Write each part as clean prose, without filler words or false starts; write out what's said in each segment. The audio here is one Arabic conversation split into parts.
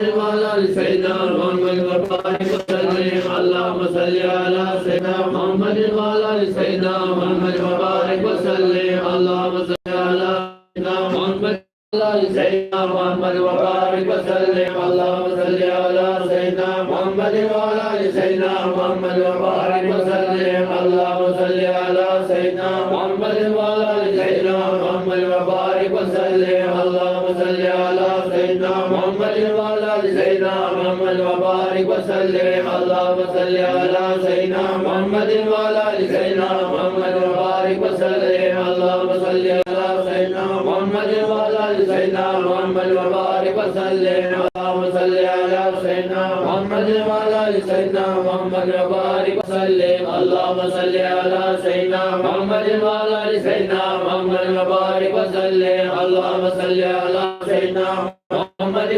وعلى سيدنا محمد وبارك وسلم اللهم صل على سيدنا محمد وعلى سيدنا محمد وبارك وسلم اللهم صل على سيدنا محمد وعلى سيدنا محمد وبارك وسلم اللهم صل على سيدنا محمد وعلى سيدنا محمد وبارك وسلم اللهم صل على سيدنا محمد وعلى سيدنا محمد وبارك وسلم اللهم صل على سيدنا محمد وعلى سيدنا محمد وبارك وسلم اللهم صل على سيدنا محمد وعلى سيدنا محمد وبارك وسلم اللهم صل على سيدنا محمد وعلى سيدنا محمد وبارك وسلم اللهم صل على سيدنا محمد وعلى سيدنا محمد وبارك وسلم اللهم صل على سيدنا محمد وعلى سيدنا محمد وبارك وسلم اللهم صل على سيدنا محمد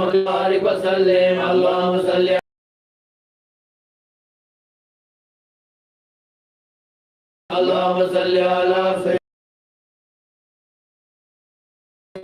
وبارك وسلم اللهم صل اللهم صل على سيدنا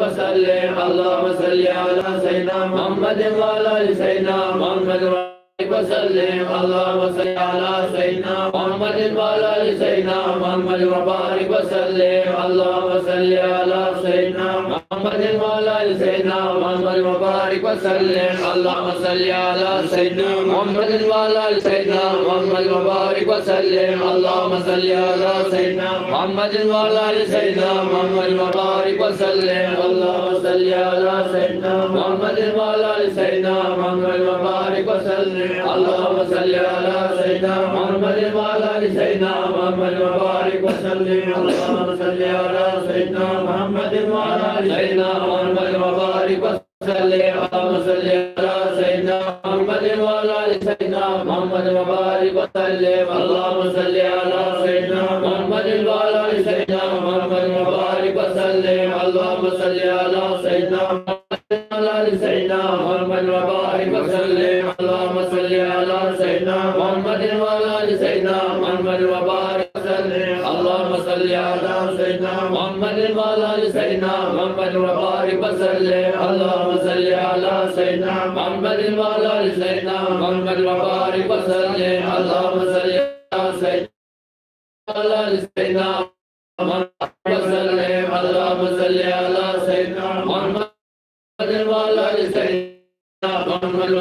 وسلم اللهم صل على سيدنا محمد وعلى سيدنا محمد وبارك وسلم اللهم صل على سيدنا محمد وعلى سيدنا محمد وبارك وسلم اللهم صل على سيدنا محمد وعلى سيدنا محمد وبارك وسلم اللهم صل على سيدنا محمد وعلى سيدنا محمد وبارك وسلم اللهم صل على سيدنا محمد وعلى سيدنا محمد وبارك وسلم اللهم صل على سيدنا محمد وعلى سيدنا محمد وبارك وسلم اللهم صل على سيدنا محمد وعلى سيدنا محمد وبارك وسلم اللهم صل على سيدنا محمد وعلى سيدنا محمد وبارك وسلم اللهم صل على سيدنا محمد وعلى سيدنا محمد وبارك وسلم اللهم صل على سيدنا محمد وعلى سيدنا محمد وبارك وسلم اللهم صل على سيدنا محمد سيدنا محمد وبارك وسلم اللهم صل على سيدنا محمد وعلى سيدنا محمد وبارك وسلم اللهم صل على سيدنا محمد وعلى سيدنا محمد وبارك وسلم اللهم صل على سيدنا محمد وعلى سيدنا محمد وبارك وسلم اللهم صل على سيدنا محمد وسلم اللهم صل على سيدنا محمد وعلى سيدنا محمد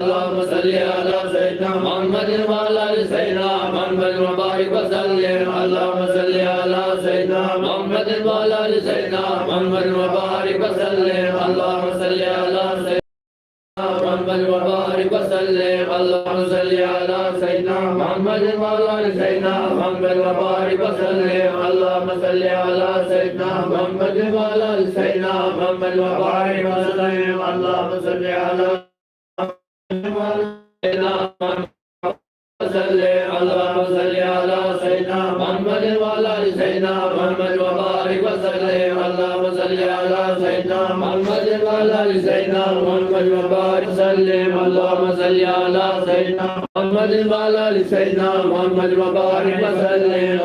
اللهم صل على سيدنا محمد وعلى سيدنا محمد وبارك وسلم اللهم صل على سيدنا محمد وعلى سيدنا محمد وبارك وسلم اللهم صل على سيدنا محمد وبارك وسلم اللهم صل على سيدنا محمد وعلى سيدنا محمد وبارك وسلم اللهم صل على سيدنا محمد وعلى سيدنا محمد وبارك وسلم اللهم صل على سيدنا محمد وسلم اللهم صل على سيدنا محمد وعلى سيدنا محمد وبارك وسلم اللهم صل على سيدنا محمد وعلى سيدنا محمد وبارك وسلم اللهم صل على سيدنا محمد وعلى سيدنا محمد وبارك وسلم